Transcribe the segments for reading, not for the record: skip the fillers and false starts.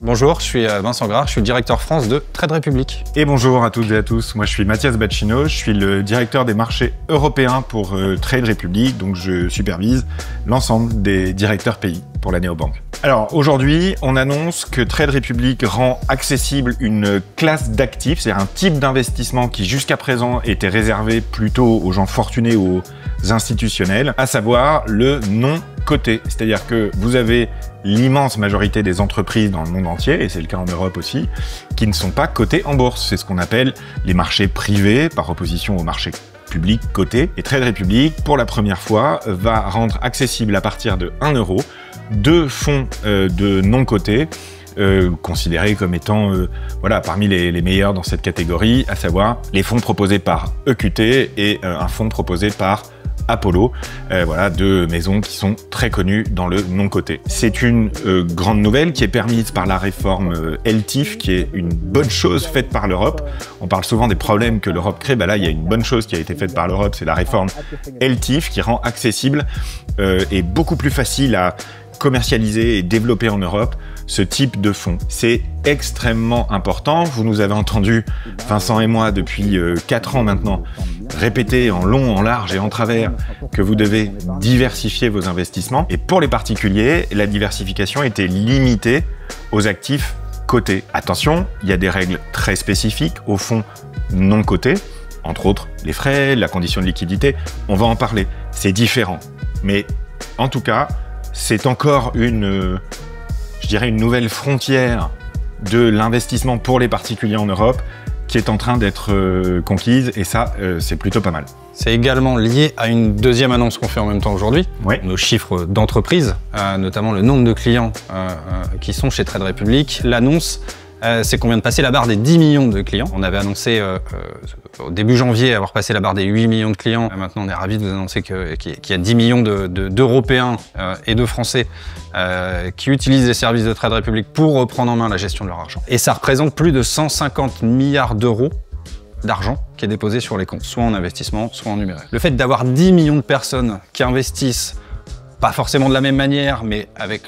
Bonjour, je suis Vincent Grard, je suis le directeur France de Trade Republic. Et bonjour à toutes et à tous, moi je suis Mathias Bacchino, je suis le directeur des marchés européens pour Trade Republic, donc je supervise l'ensemble des directeurs pays pour la néobanque. Alors aujourd'hui, on annonce que Trade Republic rend accessible une classe d'actifs, c'est-à-dire un type d'investissement qui jusqu'à présent était réservé plutôt aux gens fortunés ou aux institutionnels, à savoir le non coté. C'est-à-dire que vous avez l'immense majorité des entreprises dans le monde entier, et c'est le cas en Europe aussi, qui ne sont pas cotées en bourse. C'est ce qu'on appelle les marchés privés, par opposition aux marchés publics cotés. Et Trade Republic, pour la première fois, va rendre accessible à partir de 1 € deux fonds de non cotés, considérés comme étant voilà, parmi les meilleurs dans cette catégorie, à savoir les fonds proposés par EQT et un fonds proposé par Apollo, voilà, deux maisons qui sont très connues dans le non-coté. C'est une grande nouvelle qui est permise par la réforme LTIF, qui est une bonne chose faite par l'Europe. On parle souvent des problèmes que l'Europe crée, bah là il y a une bonne chose qui a été faite par l'Europe, c'est la réforme LTIF qui rend accessible et beaucoup plus facile à commercialiser et développer en Europe ce type de fonds. C'est extrêmement important. Vous nous avez entendu, Vincent et moi, depuis 4 ans maintenant, répéter en long, en large et en travers que vous devez diversifier vos investissements. Et pour les particuliers, la diversification était limitée aux actifs cotés. Attention, il y a des règles très spécifiques aux fonds non cotés, entre autres les frais, la condition de liquidité. On va en parler. C'est différent. Mais en tout cas, c'est encore je dirais une nouvelle frontière de l'investissement pour les particuliers en Europe qui est en train d'être conquise, et ça, c'est plutôt pas mal. C'est également lié à une deuxième annonce qu'on fait en même temps aujourd'hui, ouais. Nos chiffres d'entreprise, notamment le nombre de clients qui sont chez Trade Republic. L'annonce, c'est qu'on vient de passer la barre des 10 millions de clients. On avait annoncé au début janvier avoir passé la barre des 8 millions de clients. Maintenant, on est ravis de vous annoncer qu'il y a 10 millions d'Européens et de Français qui utilisent les services de Trade Republic pour reprendre en main la gestion de leur argent. Et ça représente plus de 150 milliards d'euros d'argent qui est déposé sur les comptes, soit en investissement, soit en numéraire. Le fait d'avoir 10 millions de personnes qui investissent, pas forcément de la même manière, mais avec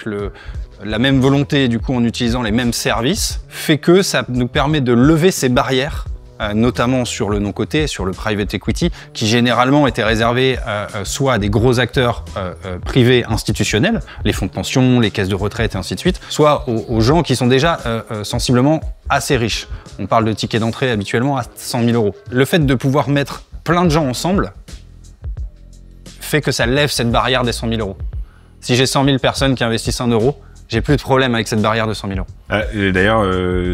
la même volonté, du coup en utilisant les mêmes services, fait que ça nous permet de lever ces barrières, notamment sur le non-coté, sur le private equity, qui généralement était réservé soit à des gros acteurs privés institutionnels, les fonds de pension, les caisses de retraite et ainsi de suite, soit aux gens qui sont déjà sensiblement assez riches. On parle de tickets d'entrée habituellement à 100 000 €. Le fait de pouvoir mettre plein de gens ensemble fait que ça lève cette barrière des 100 000 €. Si j'ai 100 000 personnes qui investissent 1 €, j'ai plus de problème avec cette barrière de 100 000 €. D'ailleurs,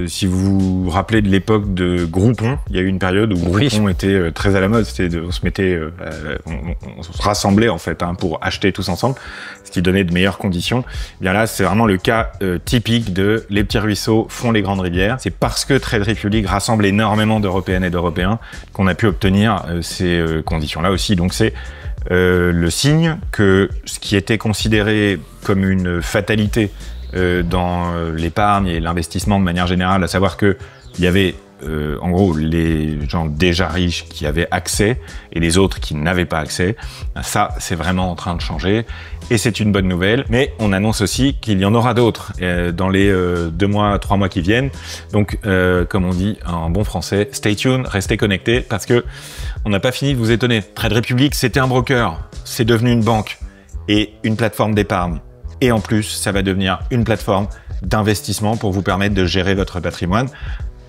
si vous vous rappelez de l'époque de Groupon, il y a eu une période où Groupon était très à la mode. On se rassemblait en fait pour acheter tous ensemble, ce qui donnait de meilleures conditions. Bien là, c'est vraiment le cas typique de les petits ruisseaux font les grandes rivières. C'est parce que Trade Republic rassemble énormément d'Européennes et d'Européens qu'on a pu obtenir ces conditions-là aussi. Donc c'est le signe que ce qui était considéré comme une fatalité dans l'épargne et l'investissement de manière générale, à savoir qu'il y avait en gros les gens déjà riches qui avaient accès et les autres qui n'avaient pas accès, ça c'est vraiment en train de changer et c'est une bonne nouvelle. Mais on annonce aussi qu'il y en aura d'autres dans les 2 mois, 3 mois qui viennent. Donc comme on dit en bon français, stay tuned, restez connectés, parce que on n'a pas fini de vous étonner. Trade Republic, c'était un broker, c'est devenu une banque et une plateforme d'épargne. Et en plus, ça va devenir une plateforme d'investissement pour vous permettre de gérer votre patrimoine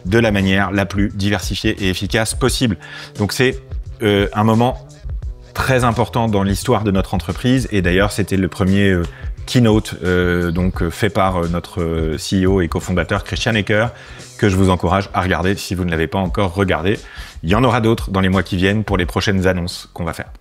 de la manière la plus diversifiée et efficace possible. Donc c'est un moment très important dans l'histoire de notre entreprise, et d'ailleurs c'était le premier keynote fait par notre CEO et cofondateur Christian Ecker, que je vous encourage à regarder si vous ne l'avez pas encore regardé. Il y en aura d'autres dans les mois qui viennent pour les prochaines annonces qu'on va faire.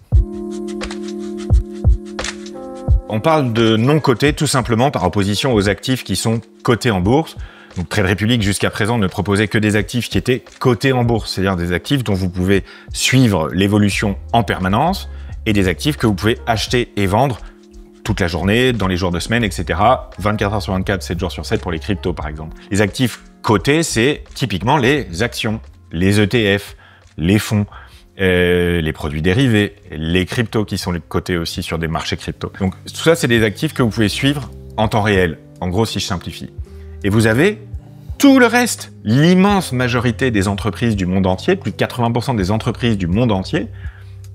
On parle de non cotés tout simplement par opposition aux actifs qui sont cotés en bourse. Donc Trade Republic jusqu'à présent ne proposait que des actifs qui étaient cotés en bourse, c'est-à-dire des actifs dont vous pouvez suivre l'évolution en permanence et des actifs que vous pouvez acheter et vendre toute la journée, dans les jours de semaine, etc. 24 heures sur 24, 7 jours sur 7 pour les cryptos par exemple. Les actifs cotés, c'est typiquement les actions, les ETF, les fonds, les produits dérivés, les cryptos qui sont cotés aussi sur des marchés crypto. Donc tout ça, c'est des actifs que vous pouvez suivre en temps réel, en gros si je simplifie. Et vous avez tout le reste. L'immense majorité des entreprises du monde entier, plus de 80% des entreprises du monde entier,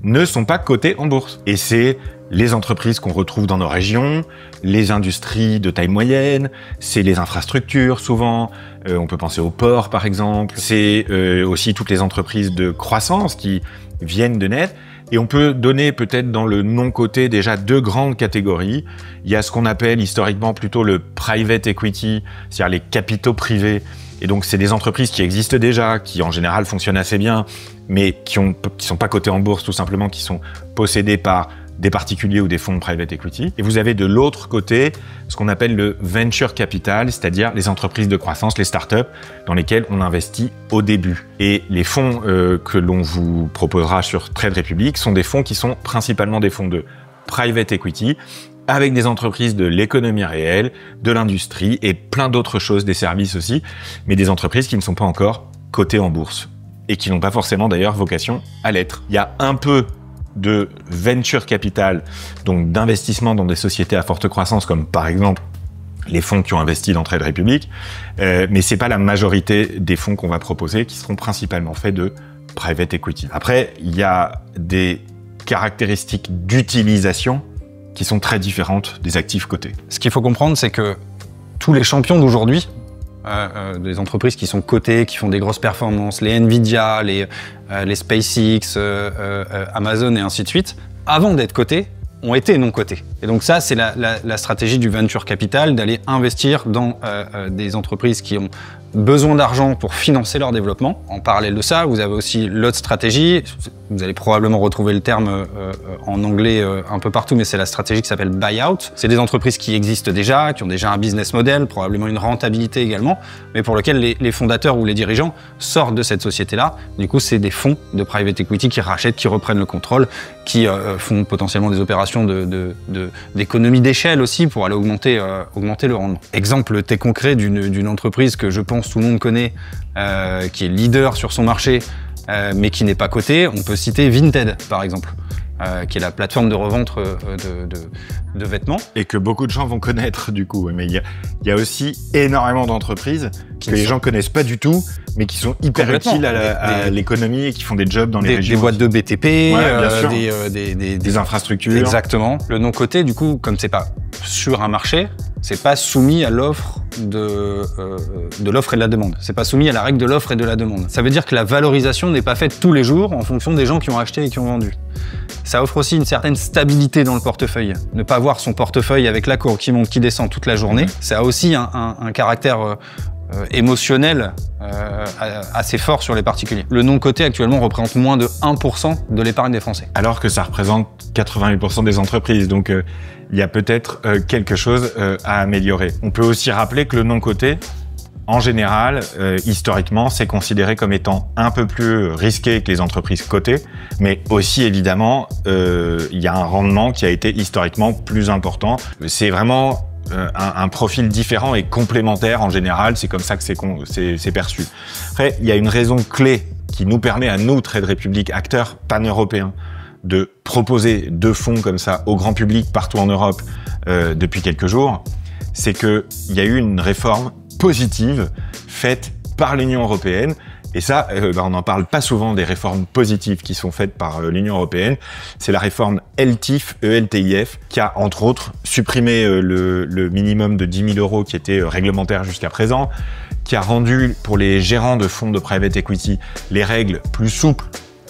ne sont pas cotées en bourse. Et c'est les entreprises qu'on retrouve dans nos régions, les industries de taille moyenne, c'est les infrastructures souvent, on peut penser aux ports par exemple, c'est aussi toutes les entreprises de croissance qui viennent de naître. Et on peut donner peut-être dans le non-coté déjà deux grandes catégories. Il y a ce qu'on appelle historiquement plutôt le private equity, c'est-à-dire les capitaux privés. Et donc c'est des entreprises qui existent déjà, qui en général fonctionnent assez bien, mais qui sont pas cotées en bourse tout simplement, qui sont possédées par des particuliers ou des fonds de private equity. Et vous avez de l'autre côté ce qu'on appelle le venture capital, c'est-à-dire les entreprises de croissance, les startups, dans lesquelles on investit au début. Et les fonds que l'on vous proposera sur Trade Republic sont des fonds qui sont principalement des fonds de private equity, avec des entreprises de l'économie réelle, de l'industrie et plein d'autres choses, des services aussi, mais des entreprises qui ne sont pas encore cotées en bourse et qui n'ont pas forcément d'ailleurs vocation à l'être. Il y a un peu de venture capital, donc d'investissement dans des sociétés à forte croissance, comme par exemple les fonds qui ont investi dans Trade Republic, mais c'est pas la majorité des fonds qu'on va proposer, qui seront principalement faits de private equity. Après, il y a des caractéristiques d'utilisation qui sont très différentes des actifs cotés. Ce qu'il faut comprendre, c'est que tous les champions d'aujourd'hui, des entreprises qui sont cotées, qui font des grosses performances, les Nvidia, les SpaceX, Amazon et ainsi de suite, avant d'être cotés, ont été non cotés. Et donc ça, c'est la stratégie du venture capital, d'aller investir dans des entreprises qui ont besoin d'argent pour financer leur développement. En parallèle de ça, vous avez aussi l'autre stratégie, vous allez probablement retrouver le terme en anglais un peu partout, mais c'est la stratégie qui s'appelle buyout. C'est des entreprises qui existent déjà, qui ont déjà un business model, probablement une rentabilité également, mais pour lequel les fondateurs ou les dirigeants sortent de cette société-là. Du coup, c'est des fonds de private equity qui rachètent, qui reprennent le contrôle, qui font potentiellement des opérations d'économie d'échelle aussi pour aller augmenter le rendement. Exemple très concret d'une entreprise que je pense tout le monde connaît, qui est leader sur son marché, mais qui n'est pas coté, on peut citer Vinted par exemple, qui est la plateforme de revente de vêtements. Et que beaucoup de gens vont connaître du coup, mais il y a aussi énormément d'entreprises que les gens connaissent pas du tout, mais qui sont hyper utiles à l'économie et qui font des jobs dans les régions. Des boîtes de BTP, des infrastructures. Exactement. Le non-coté, du coup, comme c'est pas sur un marché, c'est pas soumis à l'offre de l'offre et de la demande. C'est pas soumis à la règle de l'offre et de la demande. Ça veut dire que la valorisation n'est pas faite tous les jours en fonction des gens qui ont acheté et qui ont vendu. Ça offre aussi une certaine stabilité dans le portefeuille. Ne pas voir son portefeuille avec la courbe qui monte, qui descend toute la journée, ça a aussi un caractère émotionnel assez fort sur les particuliers. Le non-coté actuellement représente moins de 1% de l'épargne des Français. Alors que ça représente 88% des entreprises, donc il y a peut-être quelque chose à améliorer. On peut aussi rappeler que le non-coté, en général, historiquement, c'est considéré comme étant un peu plus risqué que les entreprises cotées, mais aussi évidemment, il y a un rendement qui a été historiquement plus important. C'est vraiment un profil différent et complémentaire en général, c'est comme ça que c'est perçu. Après, il y a une raison clé qui nous permet à nous, Trade Republic, acteurs pan-européens, de proposer deux fonds comme ça au grand public partout en Europe depuis quelques jours, c'est qu'il y a eu une réforme positive faite par l'Union européenne. Et ça, on n'en parle pas souvent des réformes positives qui sont faites par l'Union européenne. C'est la réforme ELTIF, ELTIF, qui a entre autres supprimé le minimum de 10 000 euros qui était réglementaire jusqu'à présent, qui a rendu pour les gérants de fonds de private equity les règles plus souples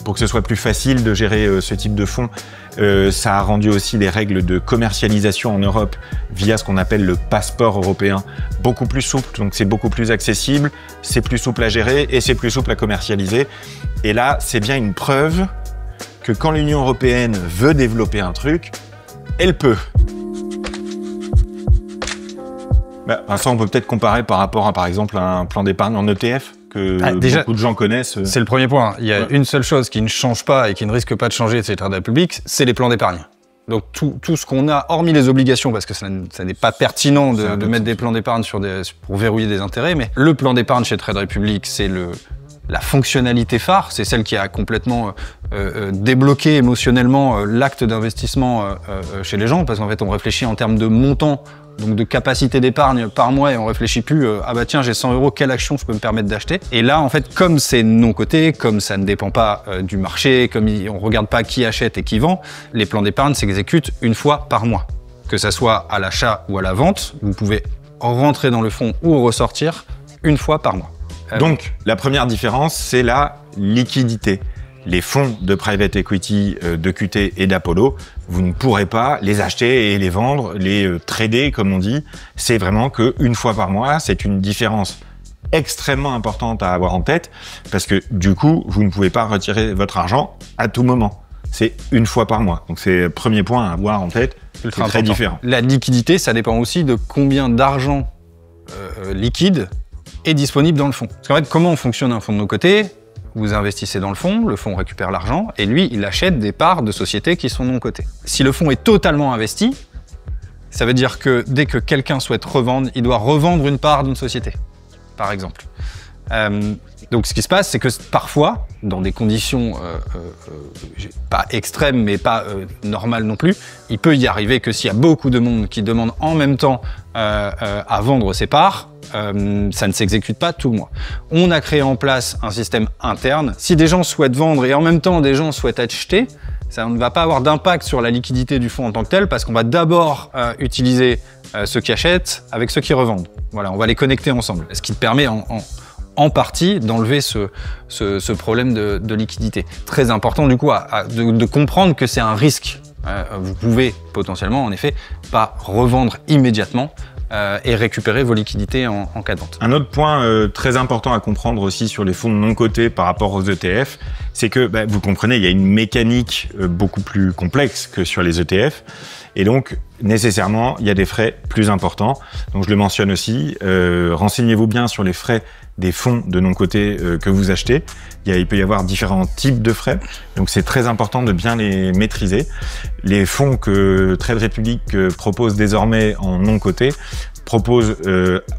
pour que ce soit plus facile de gérer ce type de fonds. Ça a rendu aussi les règles de commercialisation en Europe via ce qu'on appelle le passeport européen beaucoup plus souple, donc c'est beaucoup plus accessible, c'est plus souple à gérer et c'est plus souple à commercialiser. Et là, c'est bien une preuve que quand l'Union européenne veut développer un truc, elle peut. Ça, on peut peut-être comparer par rapport à, par exemple, un plan d'épargne en ETF que déjà, beaucoup de gens connaissent. C'est le premier point. Il y a une seule chose qui ne change pas et qui ne risque pas de changer chez Trade Republic, c'est les plans d'épargne. Donc tout ce qu'on a, hormis les obligations, parce que ça n'est pas pertinent de mettre des plans d'épargne pour verrouiller des intérêts, mais le plan d'épargne chez Trade Republic, c'est la fonctionnalité phare, c'est celle qui a complètement débloqué émotionnellement l'acte d'investissement chez les gens, parce qu'en fait on réfléchit en termes de montant donc de capacité d'épargne par mois, et on réfléchit plus ah bah tiens j'ai 100 €, quelle action je peux me permettre d'acheter. Et là en fait comme c'est non coté, comme ça ne dépend pas du marché, comme on regarde pas qui achète et qui vend, les plans d'épargne s'exécutent une fois par mois. Que ça soit à l'achat ou à la vente, vous pouvez rentrer dans le fonds ou ressortir une fois par mois. Donc la première différence, c'est la liquidité. Les fonds de private equity de QT et d'Apollo, vous ne pourrez pas les acheter et les vendre, les trader comme on dit. C'est vraiment qu'une fois par mois, c'est une différence extrêmement importante à avoir en tête parce que du coup, vous ne pouvez pas retirer votre argent à tout moment. C'est une fois par mois. Donc c'est le premier point à avoir en tête. C'est très différent. La liquidité, ça dépend aussi de combien d'argent liquide est disponible dans le fonds. Parce qu'en fait, comment fonctionne un fonds de nos côtés? Vous investissez dans le fonds récupère l'argent et lui, il achète des parts de sociétés qui sont non cotées. Si le fonds est totalement investi, ça veut dire que dès que quelqu'un souhaite revendre, il doit revendre une part d'une société, par exemple. Donc ce qui se passe, c'est que parfois, dans des conditions pas extrêmes, mais pas normales non plus, il peut y arriver que s'il y a beaucoup de monde qui demande en même temps à vendre ses parts, ça ne s'exécute pas tout le mois. On a créé en place un système interne. Si des gens souhaitent vendre et en même temps des gens souhaitent acheter, ça ne va pas avoir d'impact sur la liquidité du fonds en tant que tel parce qu'on va d'abord utiliser ceux qui achètent avec ceux qui revendent. Voilà, on va les connecter ensemble. Ce qui te permet en partie d'enlever ce problème de liquidité. Très important du coup de comprendre que c'est un risque. Vous pouvez potentiellement en effet pas revendre immédiatement et récupérer vos liquidités en cas de vente. Un autre point très important à comprendre aussi sur les fonds non cotés par rapport aux ETF, c'est que vous comprenez, il y a une mécanique beaucoup plus complexe que sur les ETF. Et donc, nécessairement, il y a des frais plus importants. Donc, je le mentionne aussi, renseignez-vous bien sur les frais des fonds de non-cotés que vous achetez. Il peut y avoir différents types de frais, donc c'est très important de bien les maîtriser. Les fonds que Trade Republic propose désormais en non-cotés proposent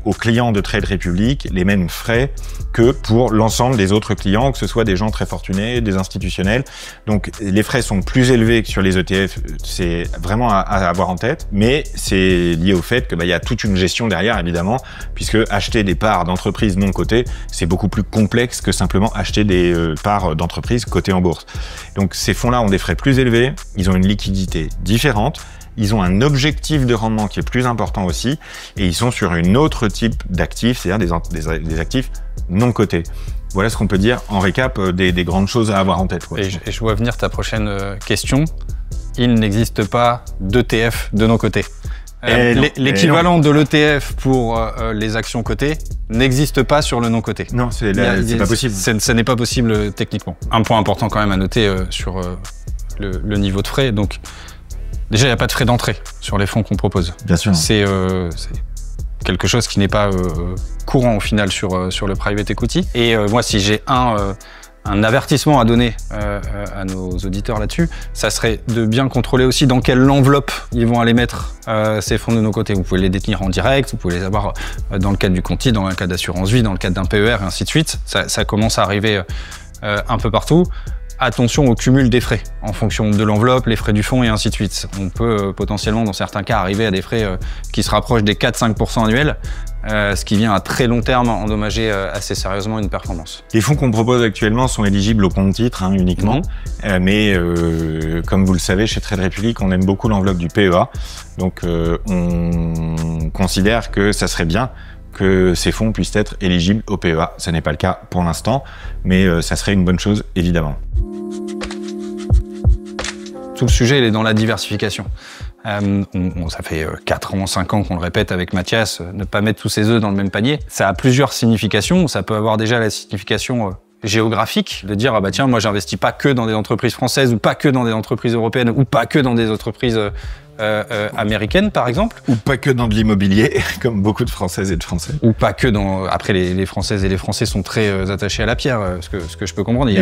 aux clients de Trade Republic les mêmes frais que pour l'ensemble des autres clients, que ce soit des gens très fortunés, des institutionnels. Donc les frais sont plus élevés que sur les ETF, c'est vraiment à avoir en tête, mais c'est lié au fait que y a toute une gestion derrière évidemment, puisque acheter des parts d'entreprises non cotées, c'est beaucoup plus complexe que simplement acheter des parts d'entreprises cotées en bourse. Donc ces fonds-là ont des frais plus élevés, ils ont une liquidité différente, ils ont un objectif de rendement qui est plus important aussi, et ils sont sur un autre type d'actifs, c'est-à-dire des actifs non cotés. Voilà ce qu'on peut dire en récap des grandes choses à avoir en tête. Et je vois venir ta prochaine question. Il n'existe pas d'ETF de non cotés. L'équivalent de l'ETF pour les actions cotées n'existe pas sur le non coté. Non, c'est pas possible. Ce n'est pas possible techniquement. Un point important quand même à noter sur le niveau de frais. Donc, déjà, il n'y a pas de frais d'entrée sur les fonds qu'on propose. Bien sûr. C'est quelque chose qui n'est pas courant au final sur le private equity. Et moi, si j'ai un avertissement à donner à nos auditeurs là-dessus, ça serait de bien contrôler aussi dans quelle enveloppe ils vont aller mettre ces fonds de nos côtés. Vous pouvez les détenir en direct, vous pouvez les avoir dans le cadre du Conti, dans le cadre d'assurance vie, dans le cadre d'un PER et ainsi de suite. Ça commence à arriver un peu partout. Attention au cumul des frais en fonction de l'enveloppe, les frais du fonds et ainsi de suite. On peut potentiellement dans certains cas arriver à des frais qui se rapprochent des 4-5% annuels, ce qui vient à très long terme endommager assez sérieusement une performance. Les fonds qu'on propose actuellement sont éligibles au compte titre uniquement, mais comme vous le savez, chez Trade Republic, on aime beaucoup l'enveloppe du PEA, donc on considère que ça serait bien que ces fonds puissent être éligibles au PEA. Ce n'est pas le cas pour l'instant, mais ça serait une bonne chose, évidemment. Tout le sujet, il est dans la diversification. Ça fait 4 ans, 5 ans qu'on le répète avec Mathias, ne pas mettre tous ses œufs dans le même panier. Ça a plusieurs significations. Ça peut avoir déjà la signification géographique, de dire, ah bah tiens, moi j'investis pas que dans des entreprises françaises, ou pas que dans des entreprises européennes, ou pas que dans des entreprises américaines, par exemple. Ou pas que dans de l'immobilier, comme beaucoup de Françaises et de Français. Ou pas que dans... Après, les Françaises et les Français sont très attachés à la pierre, ce que je peux comprendre. Il y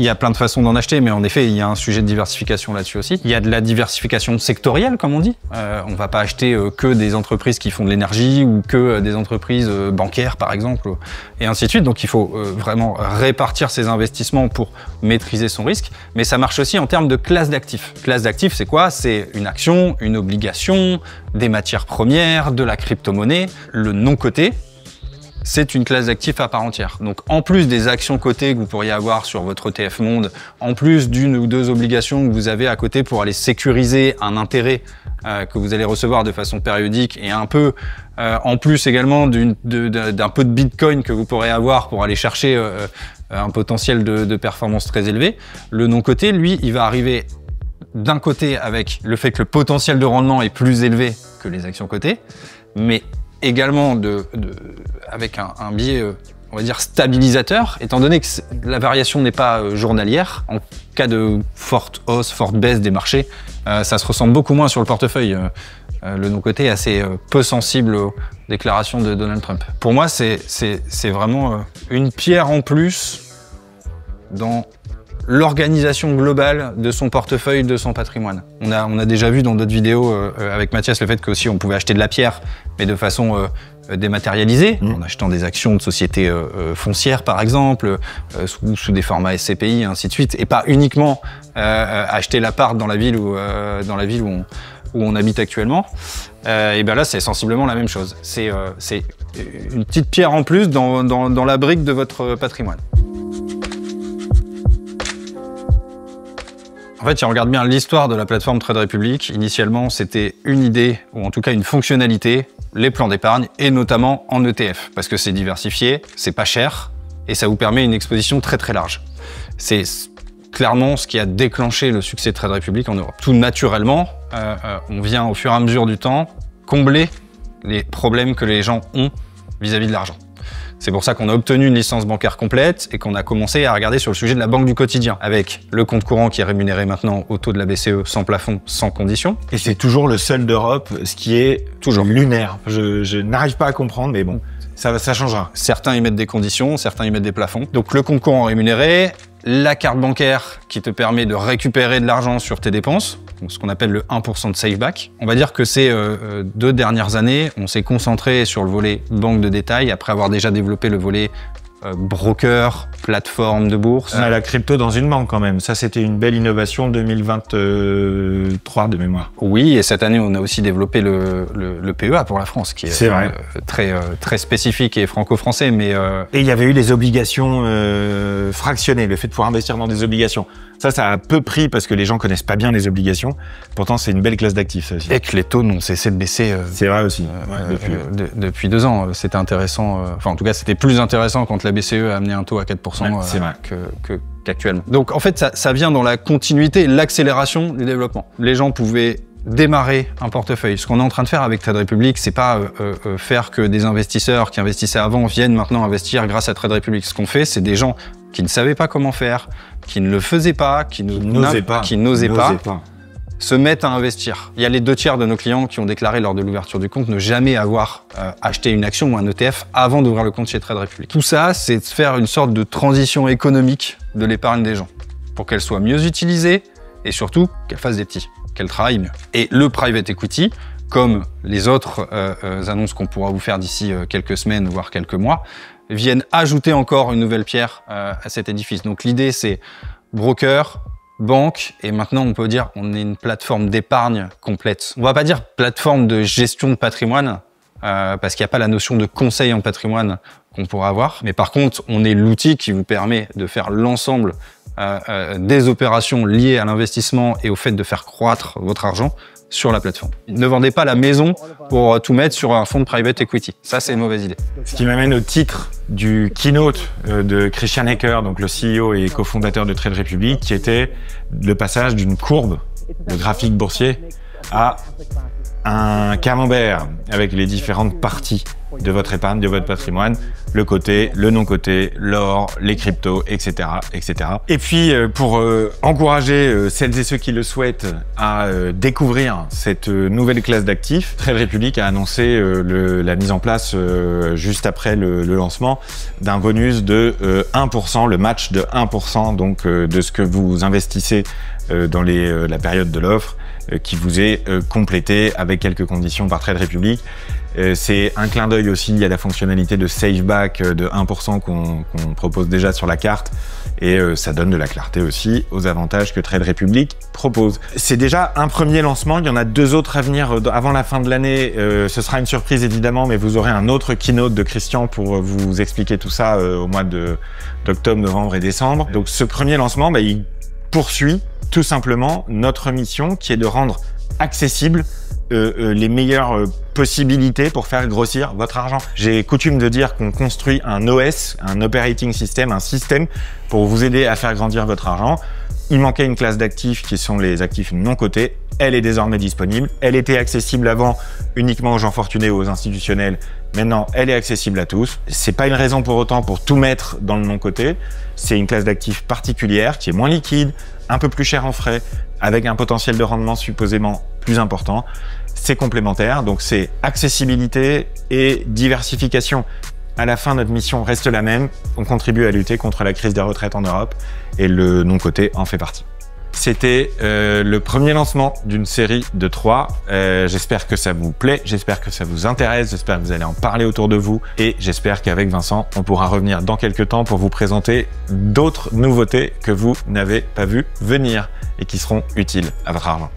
a plein de façons d'en acheter, mais en effet, il y a un sujet de diversification là-dessus aussi. Il y a de la diversification sectorielle, comme on dit. On va pas acheter que des entreprises qui font de l'énergie, ou que des entreprises bancaires, par exemple, et ainsi de suite. Donc, il faut vraiment répartir ses investissements pour maîtriser son risque. Mais ça marche aussi en termes de classe d'actifs. Classe d'actifs, c'est quoi? C'est une action, fonds, une obligation, des matières premières, de la crypto-monnaie. Le non coté, c'est une classe d'actifs à part entière. Donc en plus des actions cotées que vous pourriez avoir sur votre ETF Monde, en plus d'une ou deux obligations que vous avez à côté pour aller sécuriser un intérêt que vous allez recevoir de façon périodique et un peu en plus également d'un peu de Bitcoin que vous pourrez avoir pour aller chercher un potentiel de performance très élevé, le non coté, lui, il va arriver d'un côté avec le fait que le potentiel de rendement est plus élevé que les actions cotées, mais également avec un biais, on va dire, stabilisateur, étant donné que la variation n'est pas journalière. En cas de forte hausse, forte baisse des marchés, ça se ressent beaucoup moins sur le portefeuille. Le non-coté est assez peu sensible aux déclarations de Donald Trump. Pour moi, c'est vraiment une pierre en plus dans l'organisation globale de son portefeuille, de son patrimoine. On a déjà vu dans d'autres vidéos avec Mathias le fait qu'aussi on pouvait acheter de la pierre, mais de façon dématérialisée, en achetant des actions de sociétés foncières par exemple, sous des formats SCPI et ainsi de suite, et pas uniquement acheter l'appart dans la ville où on habite actuellement. Et bien là, c'est sensiblement la même chose. C'est une petite pierre en plus dans la brique de votre patrimoine. En fait, si on regarde bien l'histoire de la plateforme Trade Republic, initialement, c'était une idée, ou en tout cas une fonctionnalité, les plans d'épargne, et notamment en ETF, parce que c'est diversifié, c'est pas cher, et ça vous permet une exposition très très large. C'est clairement ce qui a déclenché le succès de Trade Republic en Europe. Tout naturellement, on vient au fur et à mesure du temps combler les problèmes que les gens ont vis-à-vis de l'argent. C'est pour ça qu'on a obtenu une licence bancaire complète et qu'on a commencé à regarder sur le sujet de la banque du quotidien, avec le compte courant qui est rémunéré maintenant au taux de la BCE, sans plafond, sans condition. Et c'est toujours le seul d'Europe, ce qui est toujours lunaire. Je n'arrive pas à comprendre, mais bon, ça changera. Certains y mettent des conditions, certains y mettent des plafonds. Donc le compte courant rémunéré, la carte bancaire qui te permet de récupérer de l'argent sur tes dépenses, donc ce qu'on appelle le 1% de save-back. On va dire que ces 2 dernières années, on s'est concentré sur le volet banque de détail, après avoir déjà développé le volet broker, plateforme de bourse. On a la crypto dans une banque quand même. Ça, c'était une belle innovation 2023 de mémoire. Oui, et cette année, on a aussi développé le PEA pour la France, qui est très spécifique et franco-français. Mais Et il y avait eu des obligations fractionnées, le fait de pouvoir investir dans des obligations. Ça a peu pris parce que les gens connaissent pas bien les obligations. Pourtant, c'est une belle classe d'actifs, ça aussi. Et que les taux n'ont cessé de baisser. C'est vrai aussi. Depuis 2 ans. C'était intéressant. Enfin, en tout cas, c'était plus intéressant quand la BCE a amené un taux à 4% qu'actuellement. Donc, en fait, ça vient dans la continuité et l'accélération du développement. Les gens pouvaient démarrer un portefeuille. Ce qu'on est en train de faire avec Trade Republic, c'est pas faire que des investisseurs qui investissaient avant viennent maintenant investir grâce à Trade Republic. Ce qu'on fait, c'est des gens qui ne savaient pas comment faire, qui ne le faisaient pas, qui n'osaient pas, se mettent à investir. Il y a les 2/3 de nos clients qui ont déclaré lors de l'ouverture du compte ne jamais avoir acheté une action ou un ETF avant d'ouvrir le compte chez Trade Republic. Tout ça, c'est de faire une sorte de transition économique de l'épargne des gens pour qu'elle soit mieux utilisée et surtout qu'elle fasse des petits, qu'elle travaille mieux. Et le private equity, comme les autres annonces qu'on pourra vous faire d'ici quelques semaines, voire quelques mois, viennent ajouter encore une nouvelle pierre à cet édifice. Donc l'idée, c'est broker, banque, et maintenant on peut dire on est une plateforme d'épargne complète. On va pas dire plateforme de gestion de patrimoine, parce qu'il n'y a pas la notion de conseil en patrimoine qu'on pourra avoir, mais par contre on est l'outil qui vous permet de faire l'ensemble des opérations liées à l'investissement et au fait de faire croître votre argent sur la plateforme. Ne vendez pas la maison pour tout mettre sur un fonds de private equity. Ça, c'est une mauvaise idée. Ce qui m'amène au titre du keynote de Christian Ecker, donc le CEO et cofondateur de Trade Republic, qui était le passage d'une courbe, le graphique boursier, à un camembert avec les différentes parties de votre épargne, de votre patrimoine, le coté, le non-coté, l'or, les cryptos, etc., etc. Et puis, pour encourager celles et ceux qui le souhaitent à découvrir cette nouvelle classe d'actifs, Trade Republic a annoncé la mise en place, juste après le lancement, d'un bonus de 1%, le match de 1% donc de ce que vous investissez dans la période de l'offre. qui vous est complété avec quelques conditions par Trade Republic. C'est un clin d'œil aussi à la fonctionnalité de Saveback de 1% qu'on propose déjà sur la carte, et ça donne de la clarté aussi aux avantages que Trade Republic propose. C'est déjà un premier lancement, il y en a 2 autres à venir avant la fin de l'année. Ce sera une surprise évidemment, mais vous aurez un autre keynote de Christian pour vous expliquer tout ça au mois d'octobre, novembre et décembre. Donc ce premier lancement, il poursuit tout simplement notre mission qui est de rendre accessible les meilleures possibilités pour faire grossir votre argent. J'ai coutume de dire qu'on construit un OS, un operating system, un système pour vous aider à faire grandir votre argent. Il manquait une classe d'actifs qui sont les actifs non cotés. Elle est désormais disponible. Elle était accessible avant uniquement aux gens fortunés ou aux institutionnels. Maintenant, elle est accessible à tous. C'est pas une raison pour autant pour tout mettre dans le non coté. C'est une classe d'actifs particulière qui est moins liquide, un peu plus chère en frais, avec un potentiel de rendement supposément plus important. C'est complémentaire, donc c'est accessibilité et diversification. À la fin, notre mission reste la même. On contribue à lutter contre la crise des retraites en Europe et le non-coté en fait partie. C'était le premier lancement d'une série de 3. J'espère que ça vous plaît, j'espère que ça vous intéresse, j'espère que vous allez en parler autour de vous et j'espère qu'avec Vincent, on pourra revenir dans quelques temps pour vous présenter d'autres nouveautés que vous n'avez pas vues venir et qui seront utiles à votre argent.